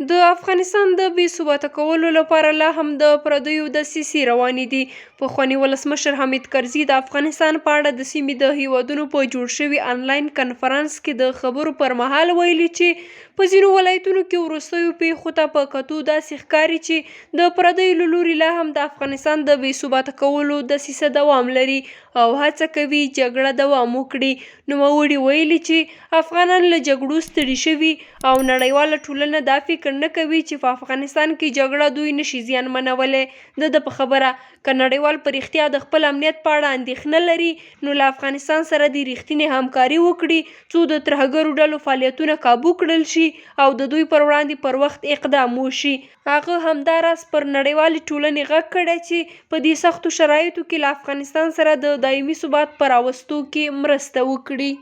د افغانستان د بې ثباته کولو لپاره لا هم د پردیو دسیسې روانې دي. پخواني ولسمشر حامد کرزي د افغانستان په اړه د سیمې د هیوادونو په جوړ شوي آنلاین کنفرانس کې د خبرو پر مهال ویلي چې په ځینو ولایتونو کې وروستیو پیښو ته په کتو داسې ښکاري چې د پردیو له لوري لا هم د افغانستان د بې ثباته کولو دسیسه دوام لري او هڅه کوي جګړه دوام وکړي. نوموړي ویلي چې افغانان له جګړو ستړي شوي او نړیواله ټولنه دا فکر نه کوي چې په افغانستان کې جګړه دوی نشي زیانمنولی. د په خبره که نړیوال په رښتیا د خپل امنیت په اړه اندېښنه لري نو له افغانستان سره د رښتینې همکاري وکړي څو د ترهګرو ډلو فعالیتونه کابو کړل شي او د دوی پر وړاندې پر وخت اقدام وشي. هغه همداراز پر نړیوالې ټولنې غږ کړی چې په دې سختو شرایطو کې له افغانستان سره د دایمي ثبات په راوستو کې مرسته وکړي.